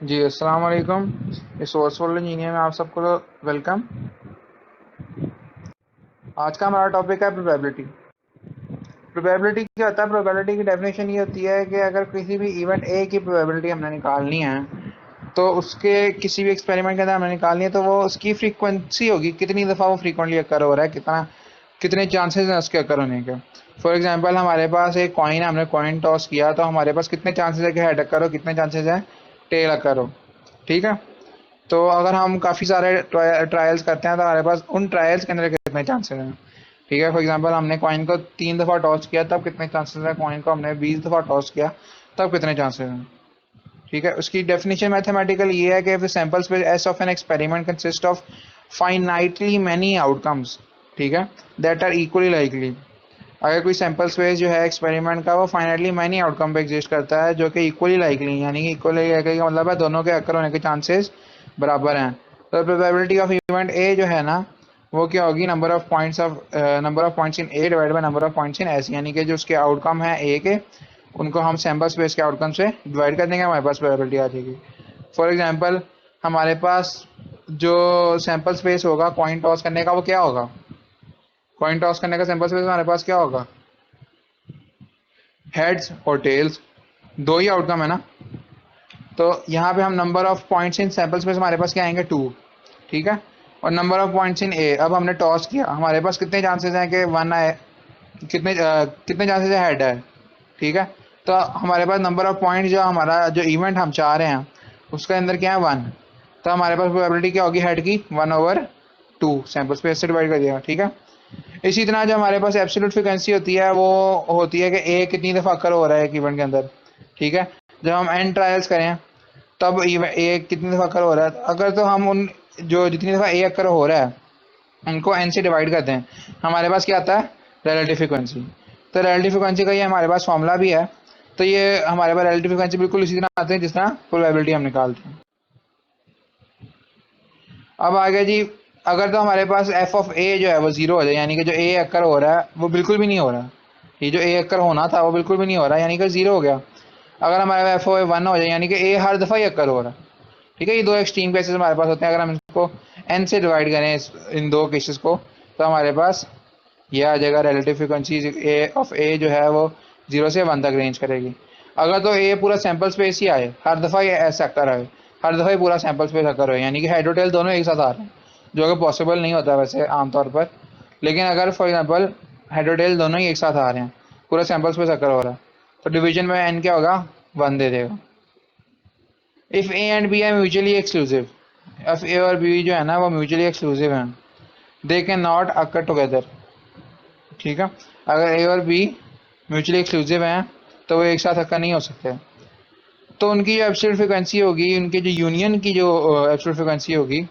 जी, अस्सलाम वालेकुम। इस वर्चुअल इंजीनियर में आप सबको वेलकम। आज का हमारा टॉपिक है प्रोबेबिलिटी। प्रोबेबिलिटी क्या होता है? प्रोबेबिलिटी की डेफिनेशन ये होती है कि अगर किसी भी इवेंट ए की प्रोबेबिलिटी हमने निकालनी है, तो उसके किसी भी एक्सपेरिमेंट के अंदर हमने निकालनी है, तो वो उसकी फ्रीक्वेंसी होगी, कितनी दफ़ा वो फ्रीक्वेंटली अकर हो रहा है, कितने चांसेस हैं उसके अकर होने के। फॉर एग्जांपल हमारे पास एक कॉइन है, हमने कॉइन टॉस किया, तो हमारे पास कितने चांसेस है कि हेड अकर हो, कितने चांसेस है टेल अकर हो। ठीक है, तो अगर हम काफ़ी सारे ट्रायल्स करते हैं तो हमारे पास उन ट्रायल्स के अंदर कितने चांसेस हैं। ठीक है, फॉर एग्जांपल हमने कॉइन को 3 दफ़ा टॉस किया, तब कितने चांसेस हैं। कॉइन को हमने 20 दफ़ा टॉस किया, तब कितने चांसेस हैं। ठीक है, उसकी डेफिनेशन मैथमेटिकल ये है कि sample space S of an experiment consist of finitely many outcomes, ठीक है, दैट आर इक्वली लाइकली। अगर कोई सैंपल स्पेस जो है एक्सपेरिमेंट का, वो फाइनाइटली मैनी आउटकम पे एग्जिस्ट करता है जो कि इक्वली लाइकली, यानी कि इक्वली लाइकली का मतलब है दोनों के अकर होने के चांसेस बराबर हैं। तो प्रोबेबिलिटी ऑफ इवेंट ए जो है ना, वो क्या होगी, number of points in A divide by number of points in S, यानी कि जो उसके आउटकम है ए के, उनको हम सैंपल स्पेस के आउटकम से डिवाइड कर देंगे, हमारे पास प्रोबेबिलिटी आ जाएगी। फॉर एग्जांपल हमारे पास जो सैंपल स्पेस होगा कॉइन टॉस करने का, वो क्या होगा? कॉइन टॉस करने का सैंपल स्पेस हमारे पास क्या होगा? हेड्स और टेल्स, दो ही आउटकम है ना। तो यहाँ पे हम number of points in sample space हमारे पास क्या आएंगे? 2। ठीक है, और नंबर ऑफ पॉइंट्स इन ए, अब हमने टॉस किया, हमारे पास कितने चांसेस हैं कि 1 आए, कितने चांसेस है हेड है। ठीक है, तो हमारे पास नंबर ऑफ पॉइंट जो हमारा जो इवेंट हम चाह रहे हैं उसके अंदर क्या है? 1। तो हमारे पास प्रोबेबिलिटी क्या होगी हेड की? 1/2 सैंपल स्पेस से डिवाइड कर दिया। ठीक है, इसी तरह जो हमारे पास एब्सोल्यूट फ्रीक्वेंसी होती है, वो होती है कि ए कितनी दफ़ा अकर हो रहा है एक इवेंट के अंदर। ठीक है, जब हम एन ट्रायल्स करें तब ए कितनी दफ़ा अकर हो रहा है। अगर तो हम उन जो जितनी दफ़ा ए अकर हो रहा है उनको एन से डिवाइड करते हैं, हमारे पास क्या आता है? Relative frequency. तो रिलेटिव फ्रीक्वेंसी का ये हमारे पास फॉर्मूला भी है। तो ये हमारे पास रिलेटिव फ्रीक्वेंसी बिल्कुल इसी तरह आते हैं जिस तरह प्रोबेबिलिटी हम निकालते हैं। अब आगे जी, अगर तो हमारे पास एफ ऑफ ए जो है वो 0 हो जाए, यानी कि जो ए अकर हो रहा है वो बिल्कुल भी नहीं हो रहा, ये जो ए अकर होना था वो बिल्कुल भी नहीं हो रहा, यानी कि 0 हो गया। अगर हमारे एफ ओ 1 हो जाए, यानी कि ए हर दफ़ा ही अकर हो रहा है। ठीक है, ये दो एक्सट्रीम केसेस हमारे पास होते हैं। अगर हम इसको एन से डिवाइड करें इन दो केसेस को, तो हमारे पास यह आ जाएगा रिलेटिव फ्रिक्वेंसी ए ऑफ ए जो है वो 0 से 1 तक रेंज करेगी। अगर तो ए पूरा सैंपल स्पेस ही आए, हर दफ़ा ये ऐसा अकर आए, हर दफ़ा ही पूरा सैंपल स्पेस अकर हो, यानी कि हेड और टेल दोनों एक साथ आ रहे हैं, जो कि पॉसिबल नहीं होता वैसे आमतौर पर। लेकिन अगर फॉर एग्जांपल हेड और टेल दोनों ही एक साथ आ रहे हैं, पूरा सैंपल स्पेस अकर हो रहा है, तो डिवीजन में एन क्या होगा? 1 दे देगा। If A and B are mutually exclusive, if a और बी जो है ना वो म्यूचुअली एक्सक्लूसिव हैं, they can not occur together. ठीक है, अगर ए और बी म्यूचुअली एक्सक्लूसिव हैं तो वो एक साथ अकर नहीं हो सकते। तो उनकी जो एब्सोल्यूट फ्रीक्वेंसी होगी, उनकी जो यूनियन की जो एब्सोल्यूट फ्रीक्वेंसी होगी,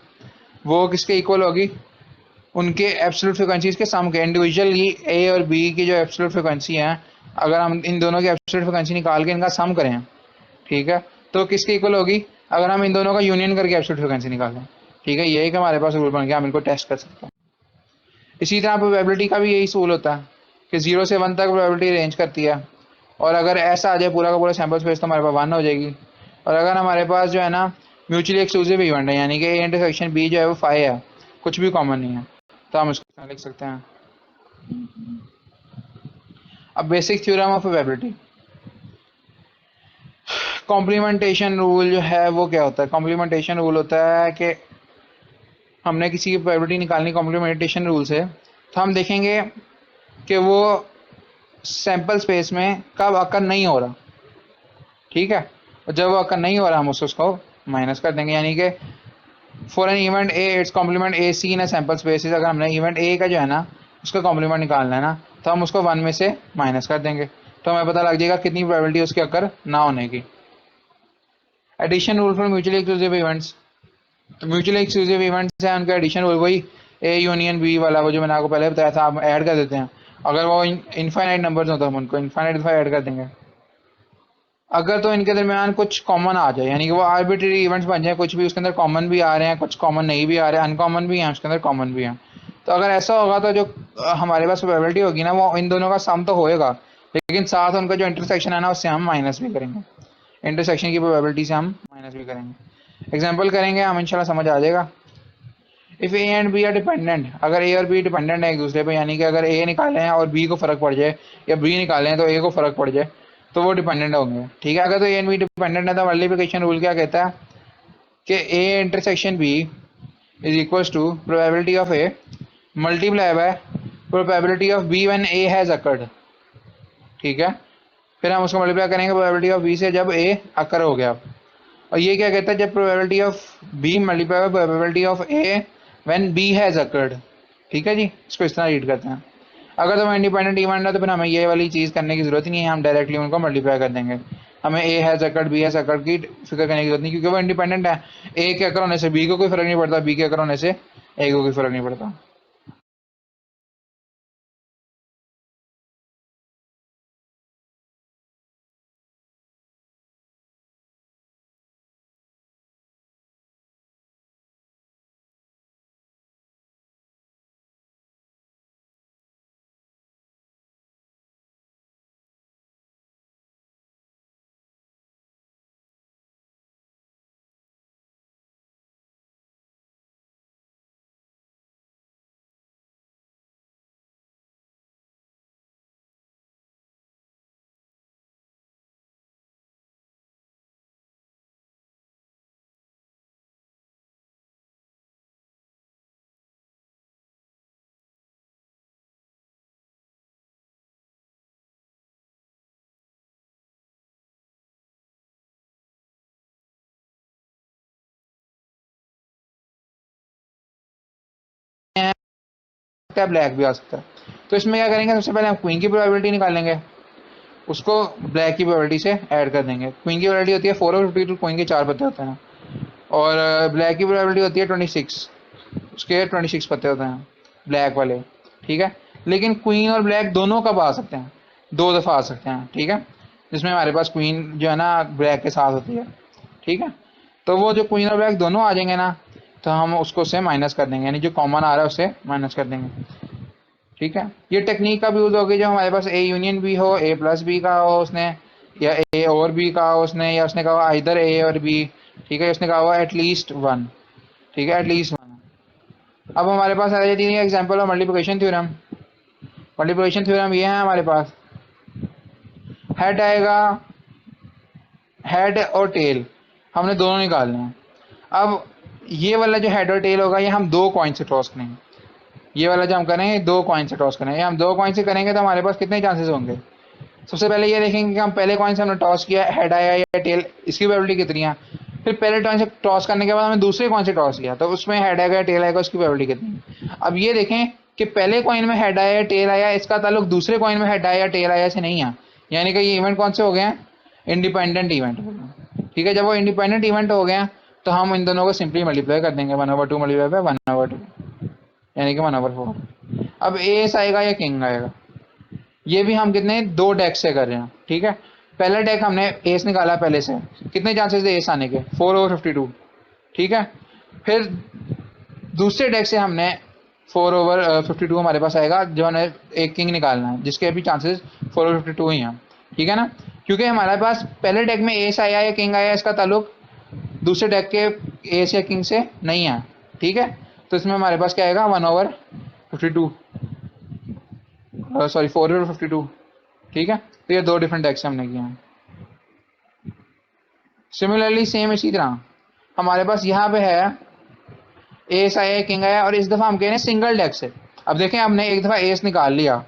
वो किसके इक्वल होगी? उनके एब्सोल्यूट फ्रीक्वेंसीज के सम के। इंडिविजुअली ए और बी की जो एब्सोल्यूट फ्रीक्वेंसी है, अगर हम इन दोनों की एब्सोल्यूट फ्रीक्वेंसी निकाल के इनका सम करें, ठीक है, तो किसके इक्वल होगी? अगर हम इन दोनों का यूनियन करके एब्सोल्यूट फ्रीक्वेंसी निकालें। ठीक है, यही कि हमारे पास रूल बन गया, हम इनको टेस्ट कर सकते हैं। इसी तरह प्रोबेबिलिटी का भी यही सूल होता है कि 0 से 1 तक प्रोबेबिलिटी रेंज करती है, और अगर ऐसा आ जाए पूरा का पूरा सैंपल स्पेस, तो हमारे पास 1 हो जाएगी। और अगर हमारे पास जो है ना म्यूचुअली एक्सक्लूसिव इवेंट है, यानी कि ए इंटरसेक्शन बी जो है वो 5 है, कुछ भी कॉमन नहीं है, तो हम इसको लिख सकते हैं। अब basic theorem of probability. Complementation rule जो है वो क्या होता है? कॉम्प्लीमेंटेशन रूल होता है कि हमने किसी की प्रोबेबिलिटी निकालनी कॉम्प्लीमेंटेशन रूल से, तो हम देखेंगे कि वो सैंपल स्पेस में कब अकर नहीं हो रहा। ठीक है, और जब वो अकर नहीं हो रहा हम उसको माइनस कर देंगे, यानी कि for an event A its complement A C in sample spaces, अगर हमने इवेंट ए का जो है ना उसका कॉम्प्लीमेंट निकालना है ना, तो हम उसको 1 में से माइनस कर देंगे, तो हमें पता लग जाएगा कितनी प्रोबेबिलिटी उसके अकर ना होने की। Addition rule for mutually exclusive events. तो म्यूचुअली एक्सक्लूसिव इवेंट्स है, उनका एडिशन रूल वही ए यूनियन बी वाला, वो जो मैंने आपको पहले बताया था, आप ऐड कर देते हैं। अगर वो इनफाइनाइट नंबर्स हो तो हम उनको इनफाइनाइट दफा ऐड कर देंगे। अगर तो इनके दरमियान कुछ कॉमन आ जाए, यानी कि वो आर्बिट्री इवेंट्स बन जाए, कुछ भी उसके अंदर कॉमन भी आ रहे हैं, कुछ कॉमन नहीं भी आ रहे हैं, अनकॉमन भी हैं उसके अंदर, कॉमन भी हैं, तो अगर ऐसा होगा तो जो हमारे पास प्रोबेबिलिटी होगी ना वो इन दोनों का सम तो होएगा, लेकिन साथ उनका जो इंटरसेक्शन है ना उससे हम माइनस भी करेंगे, इंटरसेक्शन की प्रोबेबिलिटी से हम माइनस माइनस बी करेंगे। एग्जाम्पल करेंगे हम, इंशाल्लाह समझ आ जाएगा। If A and B are dependent, अगर ए और बी डिपेंडेंट है एक दूसरे पे, यानी कि अगर ए निकाले हैं और बी को फ़र्क पड़ जाए, या बी निकाले हैं तो ए को फ़र्क पड़ जाए, तो वो डिपेंडेंट होंगे। ठीक है, अगर तो ए एंड बी डिपेंडेंट है तो मल्टीप्लिकेशन रूल क्या कहता है कि A intersection B is equal to probability of A multiply by probability of B when A has occurred. ठीक है, फिर हम उसको मल्टीप्लाई करेंगे प्रोबेबिलिटी ऑफ बी से जब ए अकर हो गया। और ये क्या कहता है, जब probability of B multiply by probability of A when B has occurred. ठीक है जी, इसको इस तरह रीड करते हैं। अगर तो इंडिपेंडेंट इवेंट है तो फिर हमें ये वाली चीज़ करने की जरूरत ही नहीं है, हम डायरेक्टली उनको मल्टीप्लाई कर देंगे। हमें A has occurred B has occurred की फिक्र करने की जरूरत नहीं, क्योंकि वो इंडिपेंडेंट है। ए के अकर होने से बी को कोई फर्क नहीं पड़ता, बी के अकर होने से ए को कोई फर्क नहीं पड़ता। ब्लैक भी आ सकता है। तो इसमें क्या करेंगे, सबसे पहले हम क्वीन की प्रोबेबिलिटी निकालेंगे, उसको ब्लैक की प्रोबेबिलिटी से ऐड कर देंगे। क्वीन की प्रोबेबिलिटी होती है 4/52, क्वीन के 4 पत्ते होते हैं, और ब्लैक की प्रोबेबिलिटी होती है 26, उसके 26 पत्ते होते हैं ब्लैक वाले। ठीक है, लेकिन क्वीन और ब्लैक दोनों कब आ सकते हैं, 2 दफ़ा आ सकते हैं। ठीक है, जिसमें हमारे पास क्वीन जो है ना ब्लैक के साथ होती है। ठीक है, तो वो जो क्वीन और ब्लैक दोनों आ जाएंगे ना, तो हम उसको उससे माइनस कर देंगे, यानी जो कॉमन आ रहा है उससे माइनस कर देंगे। ठीक है, ये टेक्निक का भी यूज़ होगी जब हमारे पास ए यूनियन बी हो, ए प्लस बी का हो उसने, या ए और बी का हो उसने, या उसने कहा इधर ए और बी। ठीक है, उसने कहा हुआ एटलीस्ट 1। ठीक है, एटलीस्ट 1। अब हमारे पास आ जाती है example of multiplication theorem. Multiplication theorem ये है हमारे पास, हेड आएगा, हेड और टेल हमने दोनों निकालने हैं। अब ये वाला जो हेड और टेल होगा ये हम 2 कॉइन से टॉस करेंगे। ये वाला जो हम करेंगे 2 कॉइन से टॉस करेंगे, हम 2 कॉइन से करेंगे तो हमारे पास कितने चांसेस होंगे। सबसे पहले ये देखेंगे कि हम पहले कॉइन से हमने टॉस किया, हेड आया या टेल, इसकी प्रोबेबिलिटी कितनी है। फिर पहले कॉइन से टॉस करने के बाद हमें दूसरे कॉइन से टॉस किया, तो उसमें हेड आएगा या टेल आएगा, उसकी प्रोबेबिलिटी कितनी है। अब ये देखें कि पहले कॉइन में हेड आया या टेल आया, इसका ताल्लुक दूसरे कॉइन में हेड आया या टेल आया से नहीं है, यानी कि ये इवेंट कौन से हो गए हैं, इंडिपेंडेंट इवेंट। ठीक है, जब वो इंडिपेंडेंट इवेंट हो गए तो हम इन दोनों को सिंपली मल्टीप्लाई कर देंगे, 1/2 मल्टीप्लाई बाय 1/2, यानी कि 1/4। अब एस आएगा या किंग आएगा, ये भी हम कितने 2 डेक से कर रहे हैं। ठीक है, पहला डेक हमने एस निकाला पहले से, कितने चांसेस थे एस आने के, 4/52। ठीक है, फिर दूसरे डेक से हमने 4/52 हमारे पास आएगा, जो हमें एक किंग निकालना है जिसके भी चांसेस 4/52 ही हैं। ठीक है ना, क्योंकि हमारे पास पहले डेक में एस आया या किंग आया, इसका ताल्लुक दूसरे डेक के एस या किंग से नहीं है। ठीक है, तो इसमें हमारे पास क्या आएगा 1/52, सॉरी 4/52। ठीक है, तो ये 2 डिफरेंट डेक से हमने किए हैं। सिमिलरली सेम इसी तरह हमारे पास यहाँ पे है एस आया किंग आया, और इस दफ़ा हम कह रहे हैं सिंगल डेक से। अब देखें, हमने एक दफ़ा एस निकाल लिया,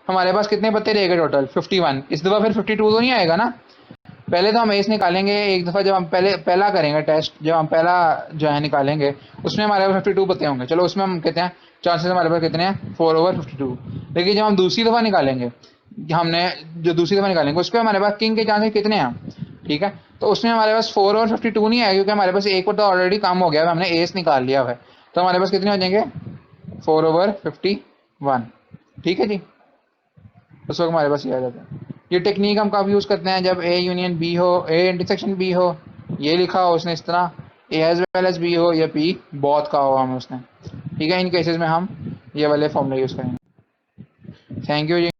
हमारे पास कितने पत्ते रह गए टोटल 51। इस दफ़ा फिर 52 तो नहीं आएगा ना, पहले तो हम एस निकालेंगे एक दफ़ा, जब हम पहला करेंगे टेस्ट, जब हम पहला जो है निकालेंगे उसमें हमारे पास 52 पत्ते होंगे। चलो उसमें हम कहते हैं चांसेस हमारे पास कितने हैं 4/52। लेकिन जब हम दूसरी दफ़ा निकालेंगे, हमने जो दूसरी दफ़ा निकालेंगे उसमें हमारे पास किंग के चांसेस कितने हैं। ठीक है, तो उसमें हमारे पास 4/52 नहीं आएगा, क्योंकि हमारे पास एक पत्ता ऑलरेडी कम हो गया है, हमने एस निकाल लिया है, तो हमारे पास कितने हो जाएंगे 4/51। ठीक है जी, उस वक्त हमारे पास ये आ जाता है। ये टेक्निक हम कब यूज़ करते हैं, जब ए यूनियन बी हो, ए इंटरसेक्शन बी हो, ये लिखा हो उसने इस तरह, ए एज वेल एज बी हो, या पी बोथ का हो हमें उसने। ठीक है, इन केसेस में हम ये वाले फॉर्मूले यूज़ करेंगे। Thank you ji.